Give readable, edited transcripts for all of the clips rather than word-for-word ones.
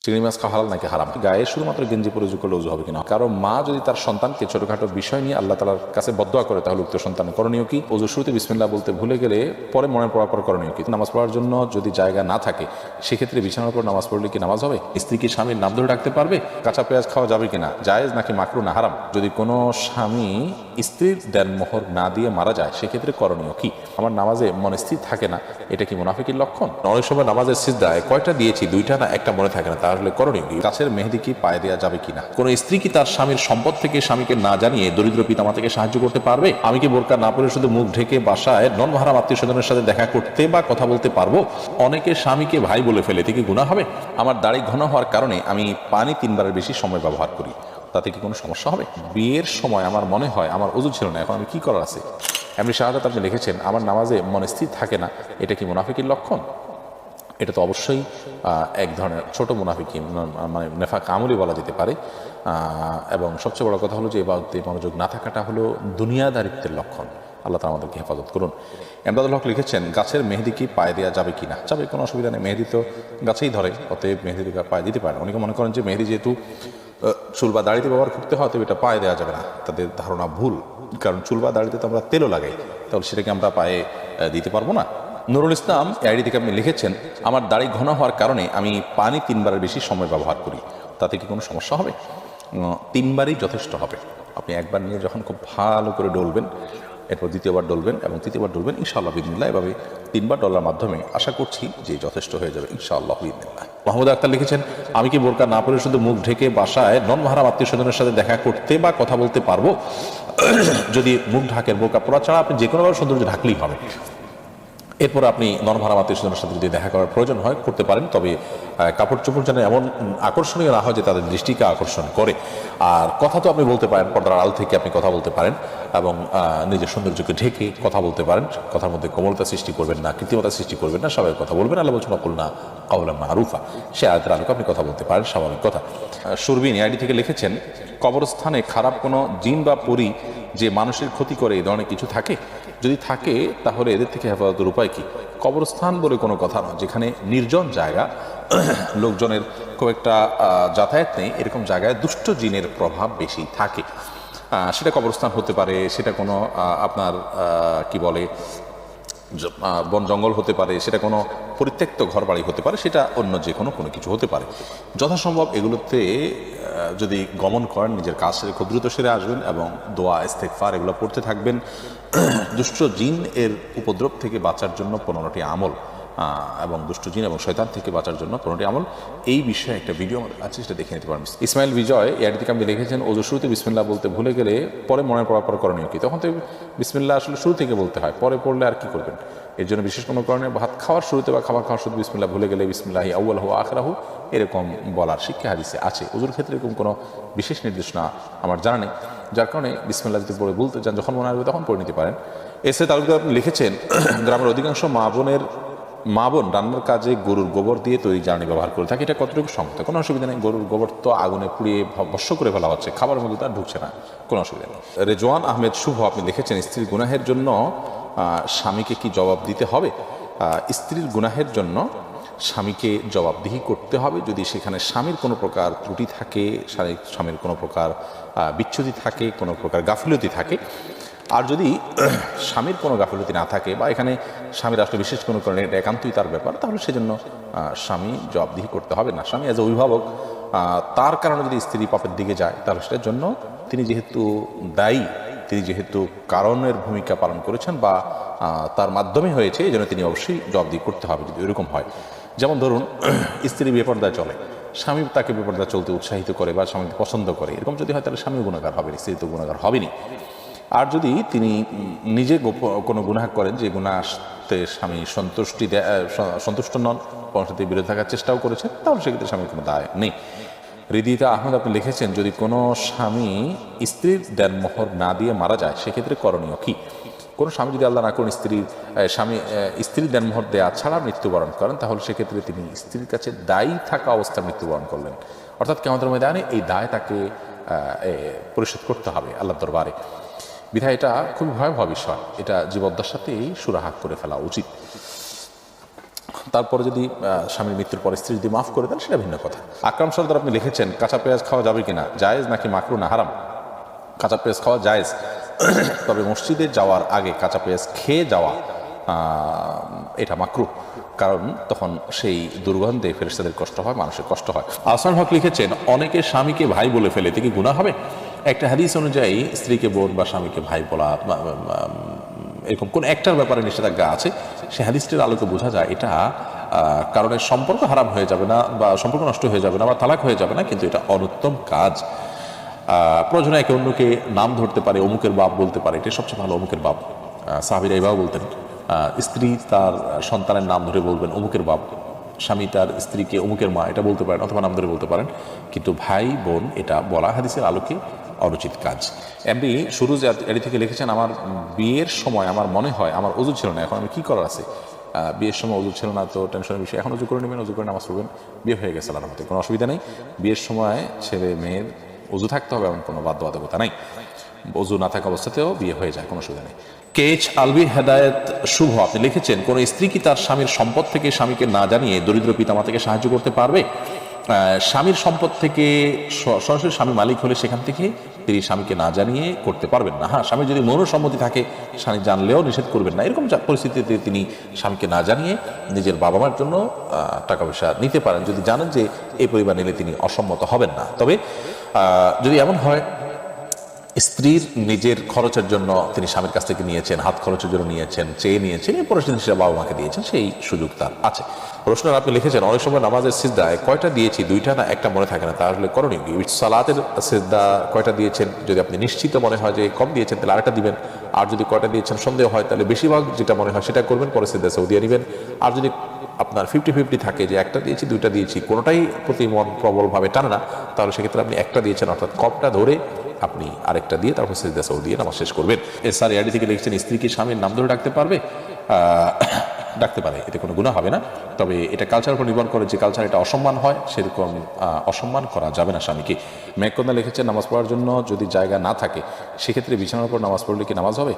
চিংড়ি মাছ খাওয়া হালাল নাকি হারাম? গায়ে শুধুমাত্র গেঞ্জি পরে উজু করলে উজু হবে কিনা? কারণ মা যদি তার সন্তানকে ছোটখাটো বিষয় নিয়ে আল্লাহ তাআলার কাছে বদদোয়া করে, তাহলে উক্ত সন্তানের করণীয় কি? ওযুর শুরুতে বিসমিল্লাহ বলতে ভুলে গেলে পরে মনে পড়ার পর করণীয় কি? নামাজ পড়ার জন্য যদি জায়গা না থাকে, সেক্ষেত্রে বিছানার উপর নামাজ পড়লে কি নামাজ হবে? স্ত্রী কি স্বামীর নাম ধরে ডাকতে পারবে? কাঁচা পেঁয়াজ খাওয়া যাবে কিনা? জায়েজ নাকি মাকরুহ না হারাম? যদি কোনো স্বামী স্ত্রীর দেনমোহর না দিয়ে মারা যায়, সেক্ষেত্রে করণীয় কি? আমার নামাজে মন স্থির থাকে না, এটা কি মুনাফিকের লক্ষণ? অনেক সময় নামাজের সিজদায় কয়টা দিয়েছি, দুইটা না একটা মনে থাকে না, তাহলে করণীয় কি? গাছের মেহেদি কি পায়ে দেওয়া যাবে কিনা? কোন স্ত্রী কি তার স্বামীর সম্পদ থেকে স্বামীকে না জানিয়ে দরিদ্র পিতামাতাকে সাহায্য করতে পারবে? আমি কি বোরকা না পরে শুধু মুখ ঢেকে বাসায় নন মাহরাম আত্মীয় স্বজনের সাথে দেখা করতে বা কথা বলতে পারবো? অনেকে স্বামীকে ভাই বলে ফেলে, এতে কি গুনাহ হবে? আমার দাড়ি ঘন হওয়ার কারণে আমি পানি 3 বারের বেশি সময় ব্যবহার করি, তাতে কি কোনো সমস্যা হবে? বিয়ের সময় আমার মনে হয় আমার ওযু ছিল না, এখন আমি কি করার আছে? এমনি শাহাদাত আপনি লিখেছেন, আমার নামাজে মন স্থির থাকে না, এটা কি মুনাফিকের লক্ষণ? এটা তো অবশ্যই এক ধরনের ছোট মুনাফিকি, মানে নেফাক আমলি বলা যেতে পারে। এবং সবচেয়ে বড় কথা হলো যে ইবাদতে মনোযোগ না থাকাটা হলো দুনিয়াদারিত্বের লক্ষণ। আল্লাহ তাআলা আমাদেরকে হেফাজত করুন। এমদাদুল হক লিখেছেন, গাছের মেহেদি কি পায়ে দেওয়া যাবে কিনা? যাবে, কোনো অসুবিধা নেই। মেহেদি তো গাছেই ধরে, অতএব মেহেদি পায়ে দিতে পারে। অনেকে মনে করেন যে মেহেদি যেহেতু চুল বা দাড়িতে ব্যবহার করতে হয়, তবে এটা পায়ে দেওয়া যাবে না। তাদের ধারণা ভুল, কারণ চুল বা দাড়িতে তো আমরা তেলও লাগাই, তাহলে সেটাকে আমরা পায়ে দিতে পারবো না। নুরুল ইসলাম আইডি থেকে আপনি লিখেছেন, আমার দাড়ি ঘন হওয়ার কারণে আমি পানি 3 বারের বেশি সময় ব্যবহার করি, তাতে কি কোনো সমস্যা হবে? 3 বারই যথেষ্ট হবে। আপনি একবার নিয়ে যখন খুব ভালো করে ডলবেন, এরপর দ্বিতীয়বার ডলবেন এবং তৃতীয়বার ডলবেন, ইনশাআল্লাহ বিদিনিল্লাহ। এভাবে 3 বার ডলার মাধ্যমে আশা করছি যে যথেষ্ট হয়ে যাবে ইনশাআল্লাহ বিদিনিল্লাহ। মাহমুদ আক্তার লিখেছেন, আমি কি বোরকা না পরে শুধু মুখ ঢেকে বাসায় নন মাহরাম আত্মীয় স্বজনের সাথে দেখা করতে বা কথা বলতে পারবো? যদি মুখ ঢাকের, বোরকা পরা ছাড়া আপনি যে কোনোভাবে সৌন্দর্য ঢাকলেই হবে। এরপর আপনি নন-মাহরাম আত্মীয়স্বজনের সাথে যদি দেখা করার প্রয়োজন হয় করতে পারেন, তবে কাপড় চোপড় যেন এমন আকর্ষণীয় না হয় যে তাদের দৃষ্টিকে আকর্ষণ করে। আর কথা তো আপনি বলতে পারেন, পর্দার আড়াল থেকে আপনি কথা বলতে পারেন এবং নিজের সৌন্দর্যকে ঢেকে কথা বলতে পারেন। কথার মধ্যে কোমলতা সৃষ্টি করবেন না, কৃত্রিমতা সৃষ্টি করবেন না, স্বাভাবিক কথা বলবেন। আল্লাহ বলছেন কুলনা কাওলান মারুফা, সে আয়াতের আলোকে আপনি কথা বলতে পারেন, স্বাভাবিক কথা। সুরবিন আইডি থেকে লিখেছেন, কবরস্থানে খারাপ কোনো জিন বা পরী যে মানুষের ক্ষতি করে, এই ধরনের কিছু থাকে? যদি থাকে তাহলে এদের থেকে হেফাজতের উপায় কি? কবরস্থান বলে কোনো কথা নয়, যেখানে নির্জন জায়গা, লোকজনের খুব একটা যাতায়াত নেই, এরকম জায়গায় দুষ্ট জিনের প্রভাব বেশি থাকে। সেটা কবরস্থান হতে পারে, সেটা কোনো আপনার কি বলে বন জঙ্গল হতে পারে, সেটা কোনো পরিত্যক্ত ঘর বাড়ি হতে পারে, সেটা অন্য যে কোনো কিছু হতে পারে। যথাসম্ভব এগুলোতে যদি গমন করেন, নিজের কাজ সেরে খুব দ্রুত সেরে আসবেন এবং দোয়া ইস্তেগফার এগুলো পড়তে থাকবেন। দুষ্ট জিন এর উপদ্রব থেকে বাঁচার জন্য 15টি আমল, এবং দুষ্ট জিন এবং শয়তান থেকে বাঁচার জন্য 15টি আমল, এই বিষয়ে একটা ভিডিও আমাদের আছে, সেটা দেখে নিতে পারেন। ইসমাইল বিজয় এর দিকে আপনি লিখেছেন, ওযু শুরুতে বিসমিল্লাহ বলতে ভুলে গেলে পরে মনে পড়ার পর করণীয় কি? তখন তো বিসমিল্লাহ আসলে শুরু থেকে বলতে হয়, পরে পড়লে আর কি করবেন? এর জন্য বিশেষ কোনো কারণে ভাত খাওয়ার শুরুতে বা খাবার খাওয়ার শুরুতে বিসমিল্লাহ ভুলে গেলে বিসমিল্লাহি আউয়ালহু ওয়া আখিরাহু এরকম বলার শিক্ষা হাদিসে আছে। ওযুর ক্ষেত্রে এরকম কোনো বিশেষ নির্দেশনা আমার জানা নেই, যার কারণে বিসমিল্লাহ যদি পড়ে বলতে চান, যখন মনে আসবে তখন পড়ে নিতে পারেন। এসে তালুকদার আপনি লিখেছেন, গ্রামের অধিকাংশ মা বোন রান্নার কাজে গরুর গোবর দিয়ে তৈরি জ্বালানি ব্যবহার করে থাকে, এটা কতটুকু সম্মত? কোনো অসুবিধা নেই। গরুর গোবর তো আগুনে পুড়িয়ে ভস্ম করে ফেলা হচ্ছে, খাবারের মধ্যে তার ঢুকছে না, কোনো অসুবিধা নেই। রেজওয়ান আহমেদ শুভ আপনি লিখেছেন, স্ত্রীর গুনাহের জন্য স্বামীকে কি জবাব দিতে হবে? স্ত্রীর গুনাহের জন্য স্বামীকে জবাবদিহি করতে হবে যদি সেখানে স্বামীর কোনো প্রকার ত্রুটি থাকে, স্বামীর কোনো প্রকার বিচ্যুতি থাকে, কোনো প্রকার গাফিলতি থাকে। আর যদি স্বামীর কোনো গাফিলতি না থাকে বা এখানে স্বামীর আসলে বিশেষ কোনো কারণে এটা একান্তই তার ব্যাপার, তাহলে সেজন্য স্বামী জবাবদিহি করতে হবে না। স্বামী এজ এ অভিভাবক, তার কারণে যদি স্ত্রী পাপের দিকে যায়, তাহলে সেটার জন্য তিনি যেহেতু দায়ী, তিনি যেহেতু কারণের ভূমিকা পালন করেছেন বা তার মাধ্যমে হয়েছে, এই জন্য তিনি অবশ্যই জবাবদিহি করতে হবে যদি এরকম হয়। যেমন ধরুন, স্ত্রী বেপরদায় চলে, স্বামী তাকে বেপরদা চলতে উৎসাহিত করে বা স্বামীকে পছন্দ করে, এরকম যদি হয় তাহলে স্বামীও গুণাগার হবেন, স্ত্রী তো গুণাগার হবেনি। আর যদি তিনি নিজে কোনো গুনাহ করেন, যে গুনাহতে স্বামী সন্তুষ্ট নন, পরবর্তীতে বিরত থাকার চেষ্টাও করেছেন, তাহলে সেক্ষেত্রে স্বামীর কোনো দায় নেই। হৃদিতা আহমেদ আপনি লিখেছেন, যদি কোনো স্বামী স্ত্রীর দেনমোহর না দিয়ে মারা যায়, সেক্ষেত্রে করণীয় কি? কোনো স্বামী যদি আল্লাহ না করেন স্ত্রীর দেনমোহর দেওয়া ছাড়া মৃত্যুবরণ করেন, তাহলে সেক্ষেত্রে তিনি স্ত্রীর কাছে দায়ী থাকা অবস্থায় মৃত্যুবরণ করলেন, অর্থাৎ কিয়ামতের ময়দানে এই দায় তাকে পরিশোধ করতে হবে আল্লাহর দরবারে। বিধায় এটা খুবই ভয়াবহ বিষয়, এটা জীবদ্দশাতেই সুরাহা করে ফেলা উচিত। তারপরে যদি স্বামীর মৃত্যুর পরে স্ত্রী যদি মাফ করে দেন সেটা ভিন্ন কথা। আকরাম সর্দার আপনি লিখেছেন কাঁচা পেঁয়াজ খাওয়া যাবে কিনা, জায়েজ নাকি মাকরু না হারাম? কাঁচা পেঁয়াজ খাওয়া জায়েজ, তবে মসজিদে যাওয়ার আগে কাঁচা পেঁয়াজ খেয়ে যাওয়া এটা মাকরু, কারণ তখন সেই দুর্গন্ধে ফেরেশতাদের কষ্ট হয়, মানুষের কষ্ট হয়। আহসান হক লিখেছেন অনেকে স্বামীকে ভাই বলে ফেলে, এতে কি গুনাহ হবে? একটা হাদিস অনুযায়ী স্ত্রীকে বোন বা স্বামীকে ভাই বলা এরকম কোন একটার ব্যাপারে নিষেধাজ্ঞা আছে, সে হাদিসটির আলোকে বোঝা যায় এটা কারণে সম্পর্ক হারাম হয়ে যাবে না বা সম্পর্ক নষ্ট হয়ে যাবে না বা তালাক হয়ে যাবে না, কিন্তু এটা অনুত্তম কাজ। প্রয়োজনে একে অন্যকে নাম ধরতে পারে, অমুকের বাপ বলতে পারে, এটা সবচেয়ে ভালো, অমুকের বাপ। সাহাবীরা এভাবে বলতেন, স্ত্রী তার সন্তানের নাম ধরে বলবেন অমুকের বাপ, স্বামী তার স্ত্রীকে অমুকের মা এটা বলতে পারেন অথবা নাম ধরে বলতে পারেন, কিন্তু ভাই বোন এটা বলা হাদিসের আলোকে অনুচিত কাজ। এমনি সুরুজ এডি থেকে লিখেছেন আমার বিয়ের সময় আমার মনে হয় আমার ওযু ছিল না, এখন আমি কি করার আছে? বিয়ের সময় ওযু ছিল না তো টেনশনের বিষয়, এখন ওযু করে নেবেন, ওযু করে নামাজ পড়বেন, বিয়ে হয়ে গেছে আল্লাহর রহমতে, কোনো অসুবিধা নেই। বিয়ের সময় ছেলে মেয়ের ওযু থাকতে হবে এমন কোনো বাধ্যবাধকতা নাই, ওযু না থাকা অবস্থাতেও বিয়ে হয়ে যায়, কোনো অসুবিধা নেই। কেচ আলবি হেদায়েত শুভ আপনি লিখেছেন কোন স্ত্রী কি তার স্বামীর সম্পদ থেকে স্বামীকে না জানিয়ে দরিদ্র পিতামাতাকে সাহায্য করতে পারবে? স্বামীর সম্পদ থেকে সরাসরি স্বামী মালিক হলে সেখান থেকে তিনি স্বামীকে না জানিয়ে করতে পারবেন না। হ্যাঁ, স্বামী যদি মনোসম্মতি থাকে স্বামী জানলেও নিষেধ করবেন না, এরকম পরিস্থিতিতে তিনি স্বামীকে না জানিয়ে নিজের বাবা মার জন্য টাকা পয়সা নিতে পারেন, যদি জানেন যে এই পরিমাণ নিলে তিনি অসম্মত হবেন না। তবে যদি এমন হয় স্ত্রীর নিজের খরচের জন্য তিনি স্বামীর কাছ থেকে নিয়েছেন, হাত খরচের জন্য নিয়েছেন, চেয়ে নিয়েছেন, এরপরে তিনি সেটা বাবা মাকে দিয়েছেন, সেই সুযোগ তার আছে। প্রশ্ন আপনি লিখেছেন অনেক সময় নামাজের সিজদায় কয়টা দিয়েছি, দুইটা না একটা মনে থাকে না, তাহলে করণীয় কি? সালাতের সিজদা কয়টা দিয়েছেন, যদি আপনি নিশ্চিত মনে হয় যে কম দিয়েছেন তাহলে আরেকটা দিবেন, আর যদি কয়টা দিয়েছেন সন্দেহ হয় তাহলে বেশিরভাগ যেটা মনে হয় সেটা করবেন, পরে সিজদা সৌদিয়া নেবেন। আর যদি আপনার 50-50 থাকে যে একটা দিয়েছি দুইটা দিয়েছি, কোনোটাই প্রতি মন প্রবলভাবে টানে না, তাহলে সেক্ষেত্রে আপনি একটা দিয়েছেন অর্থাৎ কমটা ধরে আপনি আরেকটা দিয়ে তারপর সিজদা সৌ দিয়ে নামাজ শেষ করবেন। এসআর এআডি থেকে লিখছেন স্ত্রী কি স্বামীর নাম ধরে ডাকতে পারবে? ডাকতে পারে, এতে কোনো গুনাহ হবে না। তবে এটা কালচারের উপর নির্ভর করে, যে কালচার এটা অসম্মান হয় সেরকম অসম্মান করা যাবে না স্বামীকে। মেঘকন্যা লিখেছেন নামাজ পড়ার জন্য যদি জায়গা না থাকে সেক্ষেত্রে বিছানার উপর নামাজ পড়লে কি নামাজ হবে?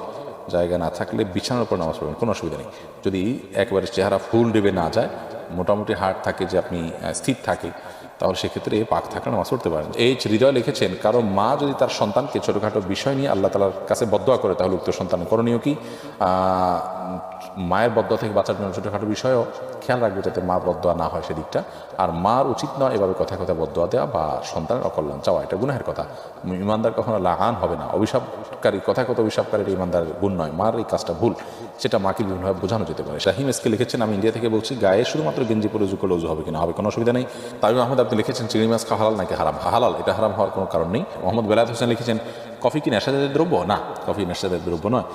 জায়গা না থাকলে বিছানার উপর নামাজ পড়বেন, কোনো অসুবিধা নেই। যদি একবারে চেহারা ফুল ডেবে না যায়, মোটামুটি হার্ট থাকে যে আপনি স্থির থাকে, তাহলে সেক্ষেত্রে পাক থাকলে নামাজ পড়তে পারেন। এইচ হৃদয় লিখেছেন কারো মা যদি তার সন্তানকে ছোটোখাটো বিষয় নিয়ে আল্লাহ তাআলার কাছে বদদোয়া করে তাহলে উক্ত সন্তানের করণীয় কি? মায়ের বদদোয়া থেকে বাঁচার জন্য ছোটোখাটো বিষয়ও খেয়াল রাখবে যাতে মা বদদোয়া না হয় সেদিকটা। আর মার উচিত নয় এভাবে কথায় কথায় বদদোয়া দেওয়া বা সন্তানের অকল্যাণ চাওয়া, এটা গুনাহের কথা। ইমানদার কখনো লাগান হবে না, অভিশাপকারী কথায় কথা অভিশাপকারীর ইমানদার গুণ নয়, মার এই কাজটা ভুল, সেটা মাকে বিভিন্নভাবে বোঝানো যেতে পারে। শাহিম এসকে লিখেছেন আমি ইন্ডিয়া থেকে বলছি, গায়ে শুধুমাত্র গেঞ্জি পরে উজু করলে উজু হবে কিনা? হবে, কোনো অসুবিধা নেই। তামিম আহমেদ আপনি লিখেছেন চিংড়ি মাছ খাওয়া হালাল নাকি হারাম? হালাল, এটা হারাম হওয়ার কোনো কারণ নেই। মোহাম্মদ বেলায়েত হোসেন লিখেছেন কফি কি নেশাজাতীয় দ্রব্য? না, কফি নেশাজাতীয় দ্রব্য নয়।